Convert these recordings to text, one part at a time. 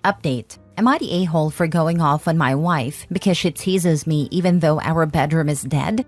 Update. Am I the a-hole for going off on my wife because she teases me even though our bedroom is dead?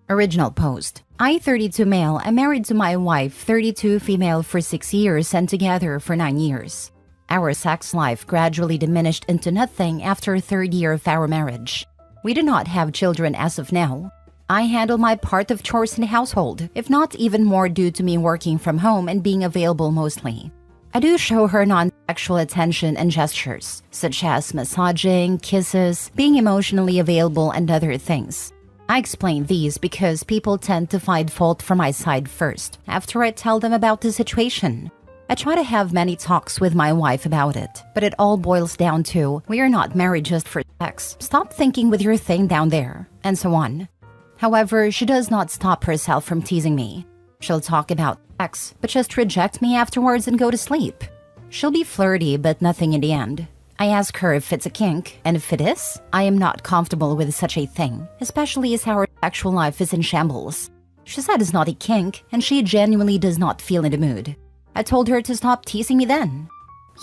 Original post. I, 32 male, am married to my wife, 32 female, for 6 years and together for 9 years. Our sex life gradually diminished into nothing after third year of our marriage. We do not have children as of now. I handle my part of chores in the household, if not even more due to me working from home and being available mostly. I do show her non-sexual attention and gestures, such as massaging, kisses, being emotionally available, and other things. I explain these because people tend to find fault from my side first, after I tell them about the situation. I try to have many talks with my wife about it, but it all boils down to, we are not married just for sex, stop thinking with your thing down there, and so on. However, she does not stop herself from teasing me. She'll talk about sex, but just reject me afterwards and go to sleep. She'll be flirty, but nothing in the end. I ask her if it's a kink, and if it is, I am not comfortable with such a thing, especially as our sexual life is in shambles. She said it's not a kink, and she genuinely does not feel in the mood. I told her to stop teasing me then.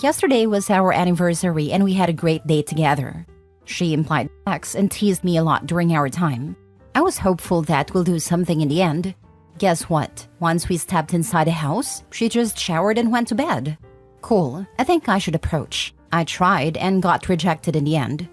Yesterday was our anniversary and we had a great day together. She implied sex and teased me a lot during our time. I was hopeful that we'll do something in the end. Guess what? Once we stepped inside the house, she just showered and went to bed. Cool, I think I should approach. I tried and got rejected in the end.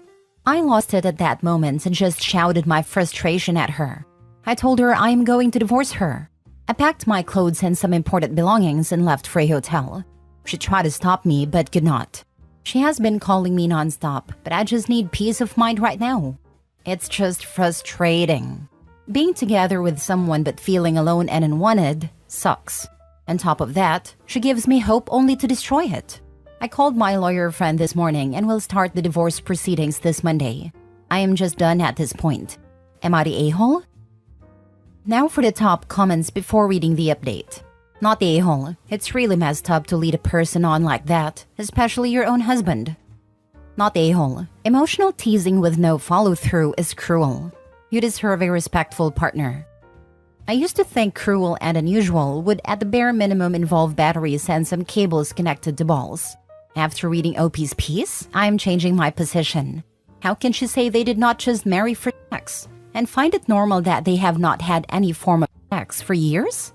I lost it at that moment and just shouted my frustration at her. I told her I am going to divorce her. I packed my clothes and some important belongings and left for a hotel. She tried to stop me but could not. She has been calling me nonstop, but I just need peace of mind right now. It's just frustrating. Being together with someone but feeling alone and unwanted sucks. On top of that, she gives me hope only to destroy it. I called my lawyer friend this morning and will start the divorce proceedings this Monday. I am just done at this point. Am I the a-hole? Now for the top comments before reading the update. Not the a-hole. It's really messed up to lead a person on like that, especially your own husband. Not the a-hole. Emotional teasing with no follow-through is cruel. You deserve a respectful partner. I used to think cruel and unusual would at the bare minimum involve batteries and some cables connected to balls. After reading OP's piece, I am changing my position. How can she say they did not just marry for sex? And find it normal that they have not had any form of sex for years?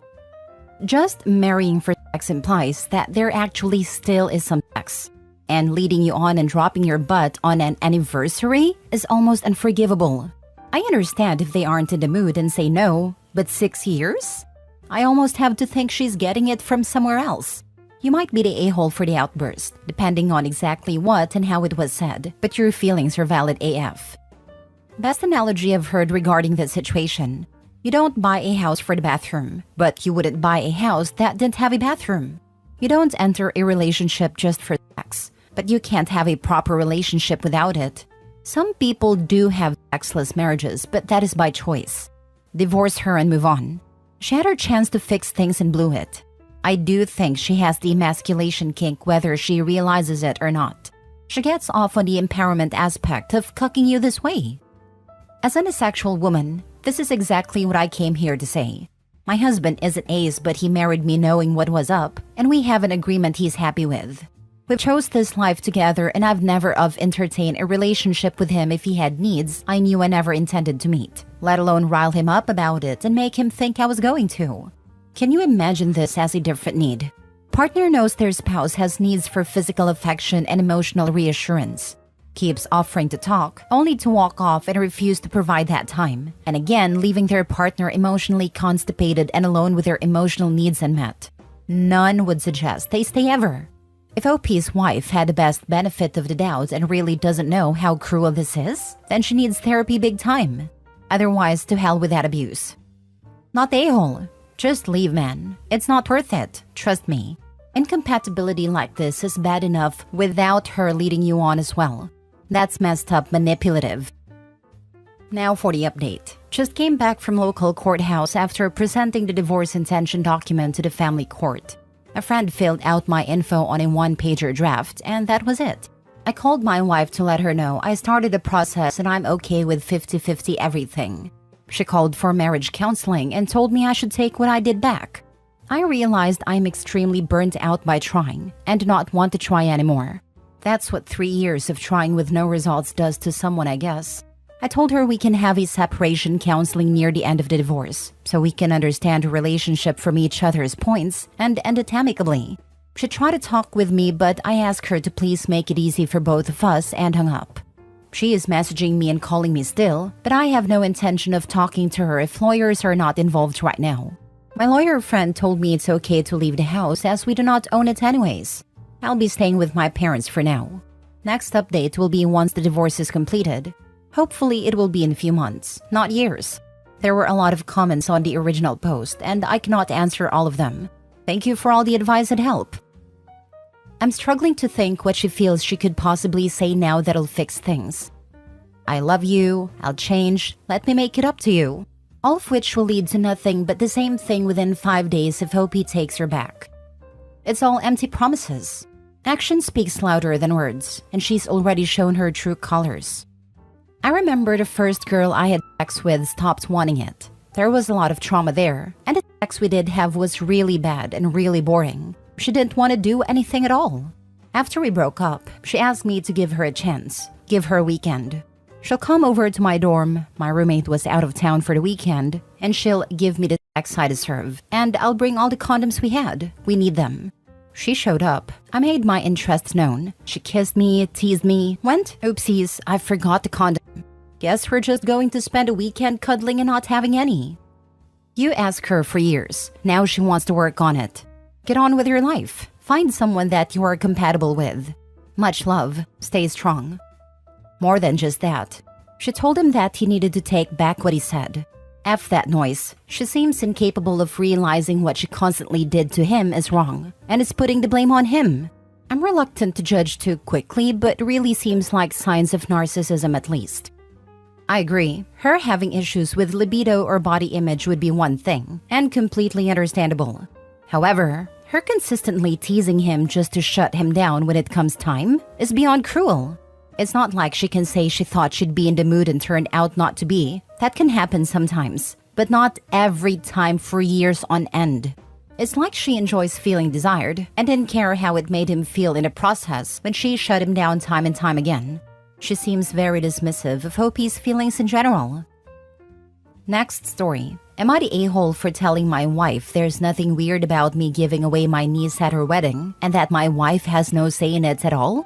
Just marrying for sex implies that there actually still is some sex. And leading you on and dropping your butt on an anniversary is almost unforgivable. I understand if they aren't in the mood and say no, but 6 years? I almost have to think she's getting it from somewhere else. You might be the a-hole for the outburst, depending on exactly what and how it was said, but your feelings are valid AF. Best analogy I've heard regarding this situation. You don't buy a house for the bathroom, but you wouldn't buy a house that didn't have a bathroom. You don't enter a relationship just for sex, but you can't have a proper relationship without it. Some people do have sexless marriages, but that is by choice. Divorce her and move on. She had her chance to fix things and blew it. I do think she has the emasculation kink whether she realizes it or not. She gets off on the empowerment aspect of cucking you this way. As an asexual woman, this is exactly what I came here to say. My husband is an ace, but he married me knowing what was up, and we have an agreement he's happy with. We chose this life together, and I've never entertained a relationship with him if he had needs I knew I never intended to meet, let alone rile him up about it and make him think I was going to. Can you imagine this as a different need? Partner knows their spouse has needs for physical affection and emotional reassurance. Keeps offering to talk, only to walk off and refuse to provide that time, and again leaving their partner emotionally constipated and alone with their emotional needs unmet. None would suggest they stay ever. If OP's wife had the best benefit of the doubt and really doesn't know how cruel this is, then she needs therapy big time. Otherwise, to hell with that abuse. Not the a-hole. Just leave, man. It's not worth it. Trust me. Incompatibility like this is bad enough without her leading you on as well. That's messed up manipulative. Now for the update. Just came back from local courthouse after presenting the divorce intention document to the family court. A friend filled out my info on a one-pager draft, and that was it. I called my wife to let her know I started the process and I'm okay with 50-50 everything. She called for marriage counseling and told me I should take what I did back. I realized I'm extremely burnt out by trying and do not want to try anymore. That's what 3 years of trying with no results does to someone, I guess. I told her we can have a separation counseling near the end of the divorce, so we can understand the relationship from each other's points and end it amicably. She tried to talk with me, but I asked her to please make it easy for both of us and hung up. She is messaging me and calling me still, but I have no intention of talking to her if lawyers are not involved right now. My lawyer friend told me it's okay to leave the house as we do not own it anyways. I'll be staying with my parents for now. Next update will be once the divorce is completed. Hopefully it will be in a few months, not years. There were a lot of comments on the original post and I cannot answer all of them. Thank you for all the advice and help. I'm struggling to think what she feels she could possibly say now that'll fix things. I love you, I'll change, let me make it up to you. All of which will lead to nothing but the same thing within 5 days if Hopi takes her back. It's all empty promises. Action speaks louder than words, and she's already shown her true colors. I remember the first girl I had sex with stopped wanting it. There was a lot of trauma there, and the sex we did have was really bad and really boring. She didn't want to do anything at all. After we broke up, she asked me to give her a chance, give her a weekend. She'll come over to my dorm, my roommate was out of town for the weekend, and she'll give me the sex I deserve, and I'll bring all the condoms we had. We need them. She showed up. I made my interests known. She kissed me, teased me, went, oopsies, I forgot the condom. Guess we're just going to spend a weekend cuddling and not having any. You asked her for years. Now she wants to work on it. Get on with your life. Find someone that you are compatible with. Much love. Stay strong. More than just that. She told him that he needed to take back what he said. F that noise. She seems incapable of realizing what she constantly did to him is wrong, and is putting the blame on him. I'm reluctant to judge too quickly, but really seems like signs of narcissism at least. I agree. Her having issues with libido or body image would be one thing, and completely understandable. However, her consistently teasing him just to shut him down when it comes time is beyond cruel. It's not like she can say she thought she'd be in the mood and turned out not to be. That can happen sometimes, but not every time for years on end. It's like she enjoys feeling desired and didn't care how it made him feel in the process when she shut him down time and time again. She seems very dismissive of Hopi's feelings in general. Next story. Am I the a-hole for telling my wife there's nothing weird about me giving away my niece at her wedding and that my wife has no say in it at all?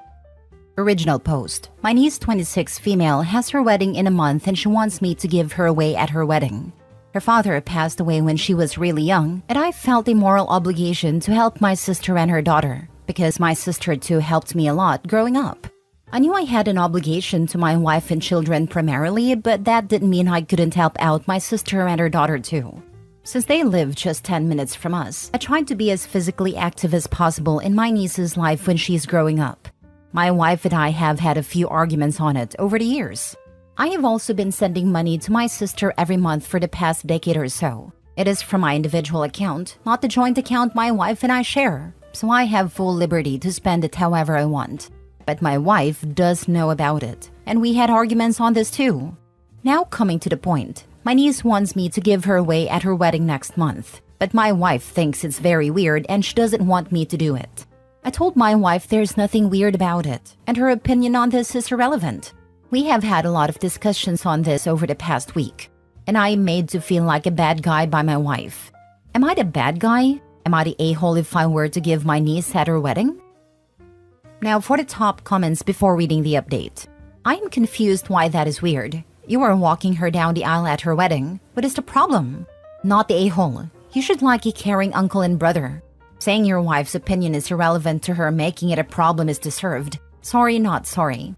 Original post. My niece, 26 female, has her wedding in a month and she wants me to give her away at her wedding. Her father passed away when she was really young, and I felt a moral obligation to help my sister and her daughter, because my sister too helped me a lot growing up. I knew I had an obligation to my wife and children primarily, but that didn't mean I couldn't help out my sister and her daughter too. Since they live just 10 minutes from us, I tried to be as physically active as possible in my niece's life when she's growing up. My wife and I have had a few arguments on it over the years. I have also been sending money to my sister every month for the past decade or so. It is from my individual account, not the joint account my wife and I share, so I have full liberty to spend it however I want. But my wife does know about it, and we had arguments on this too. Now coming to the point, my niece wants me to give her away at her wedding next month, but my wife thinks it's very weird and she doesn't want me to do it. I told my wife there's nothing weird about it, and her opinion on this is irrelevant. We have had a lot of discussions on this over the past week, and I am made to feel like a bad guy by my wife. Am I the bad guy? Am I the a-hole if I were to give my niece at her wedding? Now for the top comments before reading the update. I am confused why that is weird. You are walking her down the aisle at her wedding. What is the problem? Not the a-hole. You should like a caring uncle and brother. Saying your wife's opinion is irrelevant to her making it a problem is deserved. Sorry, not sorry.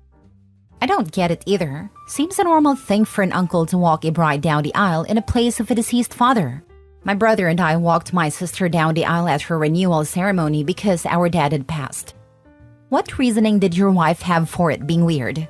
I don't get it either. Seems a normal thing for an uncle to walk a bride down the aisle in a place of a deceased father. My brother and I walked my sister down the aisle at her renewal ceremony because our dad had passed. What reasoning did your wife have for it being weird?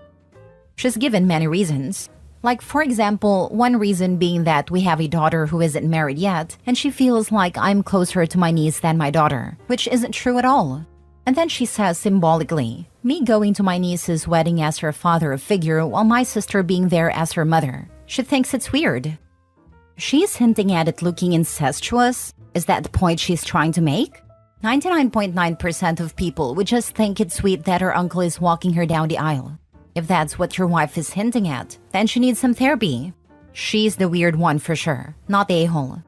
She's given many reasons. Like, for example, one reason being that we have a daughter who isn't married yet, and she feels like I'm closer to my niece than my daughter, which isn't true at all. And then she says symbolically, me going to my niece's wedding as her father figure while my sister being there as her mother. She thinks it's weird. She's hinting at it looking incestuous? Is that the point she's trying to make? 99.9% of people would just think it's sweet that her uncle is walking her down the aisle. If that's what your wife is hinting at, then she needs some therapy. She's the weird one for sure, not the a-hole.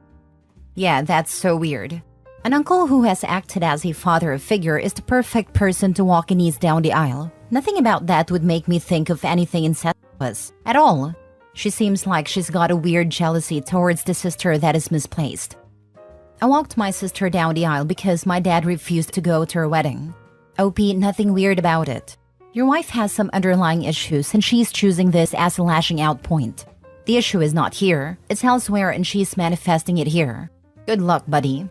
Yeah, that's so weird. An uncle who has acted as a father figure is the perfect person to walk in knees down the aisle. Nothing about that would make me think of anything incestuous at all. She seems like she's got a weird jealousy towards the sister that is misplaced. I walked my sister down the aisle because my dad refused to go to her wedding. OP, nothing weird about it. Your wife has some underlying issues and she's choosing this as a lashing out point. The issue is not here, it's elsewhere and she's manifesting it here. Good luck, buddy.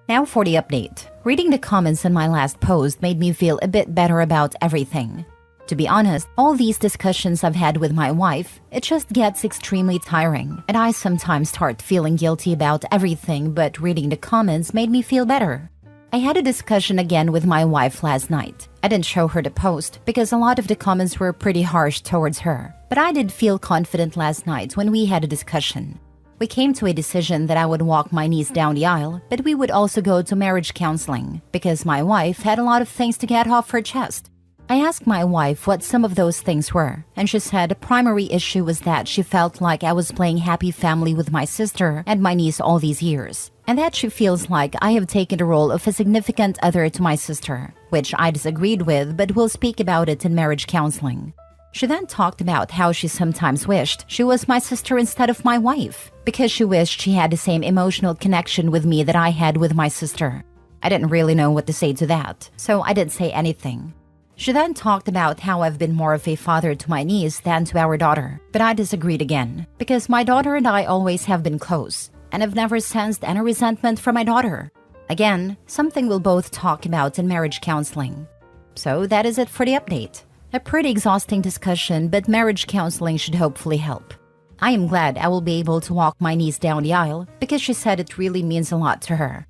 Now for the update. Reading the comments on my last post made me feel a bit better about everything. To be honest, all these discussions I've had with my wife, it just gets extremely tiring, and I sometimes start feeling guilty about everything, but reading the comments made me feel better. I had a discussion again with my wife last night. I didn't show her the post because a lot of the comments were pretty harsh towards her, but I did feel confident last night when we had a discussion. We came to a decision that I would walk my niece down the aisle, but we would also go to marriage counseling because my wife had a lot of things to get off her chest. I asked my wife what some of those things were, and she said the primary issue was that she felt like I was playing happy family with my sister and my niece all these years, and that she feels like I have taken the role of a significant other to my sister, which I disagreed with, but we'll speak about it in marriage counseling. She then talked about how she sometimes wished she was my sister instead of my wife, because she wished she had the same emotional connection with me that I had with my sister. I didn't really know what to say to that, so I didn't say anything. She then talked about how I've been more of a father to my niece than to our daughter, but I disagreed again, because my daughter and I always have been close, and I've never sensed any resentment from my daughter. Again, something we'll both talk about in marriage counseling. So that is it for the update. A pretty exhausting discussion, but marriage counseling should hopefully help. I am glad I will be able to walk my niece down the aisle because she said it really means a lot to her.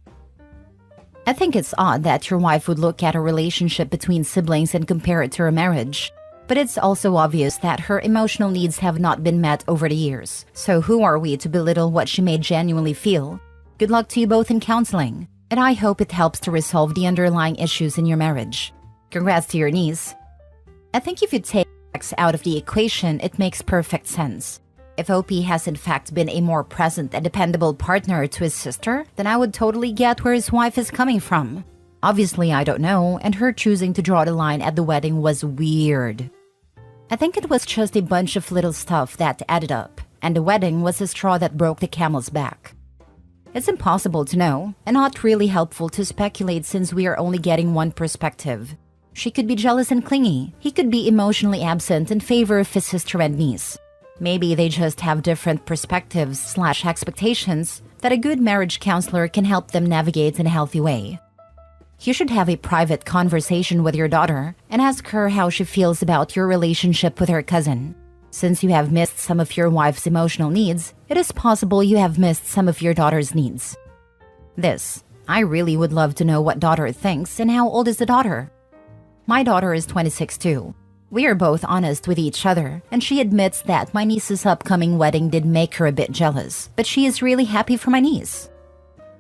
I think it's odd that your wife would look at a relationship between siblings and compare it to a marriage. But it's also obvious that her emotional needs have not been met over the years. So who are we to belittle what she may genuinely feel? Good luck to you both in counseling, and I hope it helps to resolve the underlying issues in your marriage. Congrats to your niece. I think if you take sex out of the equation, it makes perfect sense. If OP has in fact been a more present and dependable partner to his sister, then I would totally get where his wife is coming from. Obviously, I don't know, and her choosing to draw the line at the wedding was weird. I think it was just a bunch of little stuff that added up, and the wedding was the straw that broke the camel's back. It's impossible to know, and not really helpful to speculate since we are only getting one perspective. She could be jealous and clingy. He could be emotionally absent in favor of his sister and niece. Maybe they just have different perspectives/expectations that a good marriage counselor can help them navigate in a healthy way. You should have a private conversation with your daughter and ask her how she feels about your relationship with her cousin. Since you have missed some of your wife's emotional needs, it is possible you have missed some of your daughter's needs. I really would love to know what daughter thinks, and how old is the daughter? My daughter is 26 too. We are both honest with each other, and she admits that my niece's upcoming wedding did make her a bit jealous, but she is really happy for my niece.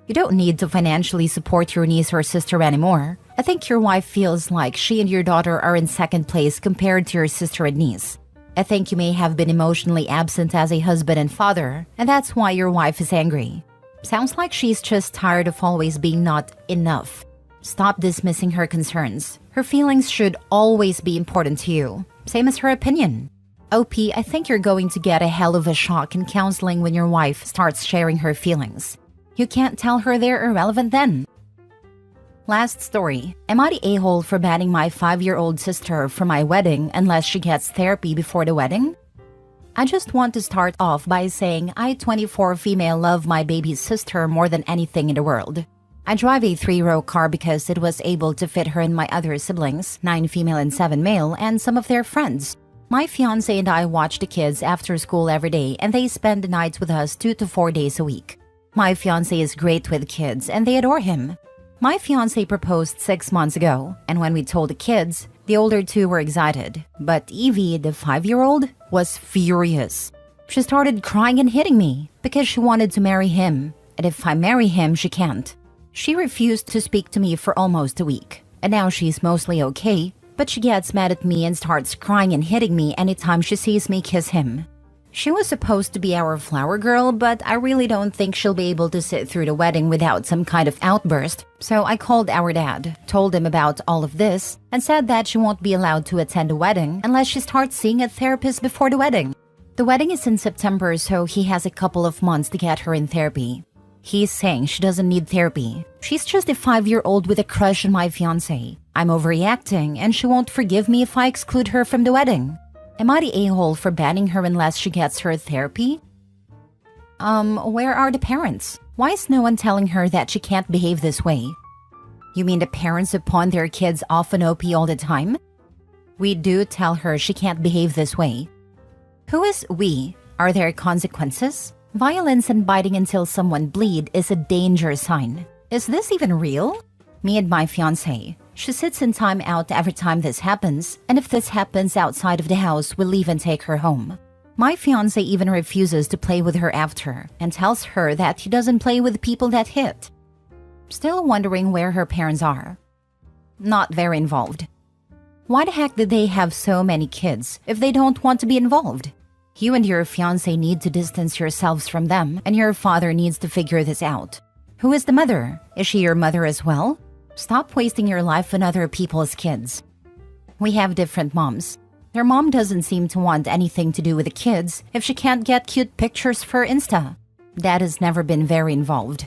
You don't need to financially support your niece or sister anymore. I think your wife feels like she and your daughter are in second place compared to your sister and niece. I think you may have been emotionally absent as a husband and father, and that's why your wife is angry. Sounds like she's just tired of always being not enough. Stop dismissing her concerns. Her feelings should always be important to you, same as her opinion. OP, I think you're going to get a hell of a shock in counseling when your wife starts sharing her feelings. You can't tell her they're irrelevant then. Last story. Am I the a-hole for banning my 5-year-old sister from my wedding unless she gets therapy before the wedding? I just want to start off by saying I, 24 female, love my baby's sister more than anything in the world. I drive a 3-row car because it was able to fit her and my other siblings, 9 female and 7 male, and some of their friends. My fiancé and I watch the kids after school every day, and they spend the nights with us 2 to 4 days a week. My fiancé is great with kids, and they adore him. My fiancé proposed 6 months ago, and when we told the kids, the older 2 were excited. But Evie, the 5-year-old, was furious. She started crying and hitting me because she wanted to marry him, and if I marry him, she can't. She refused to speak to me for almost a week, and now she's mostly okay, but she gets mad at me and starts crying and hitting me anytime she sees me kiss him. She was supposed to be our flower girl, but I really don't think she'll be able to sit through the wedding without some kind of outburst. So I called our dad, told him about all of this, and said that she won't be allowed to attend the wedding unless she starts seeing a therapist before the wedding. The wedding is in September, so he has a couple of months to get her in therapy. He's saying she doesn't need therapy. She's just a 5-year-old with a crush on my fiancé. I'm overreacting, and she won't forgive me if I exclude her from the wedding. Am I the a-hole for banning her unless she gets her therapy? Where are the parents? Why is no one telling her that she can't behave this way? You mean the parents who pawn their kids off on OP all the time? We do tell her she can't behave this way. Who is we? Are there consequences? Violence and biting until someone bleed is a danger sign. Is this even real? Me and my fiancé. She sits in time out every time this happens, and if this happens outside of the house, we'll leave and take her home. My fiancé even refuses to play with her after, and tells her that he doesn't play with people that hit. Still wondering where her parents are. Not very involved. Why the heck did they have so many kids if they don't want to be involved? You and your fiancé need to distance yourselves from them, and your father needs to figure this out. Who is the mother? Is she your mother as well? Stop wasting your life on other people's kids. We have different moms. Their mom doesn't seem to want anything to do with the kids if she can't get cute pictures for Insta. Dad has never been very involved.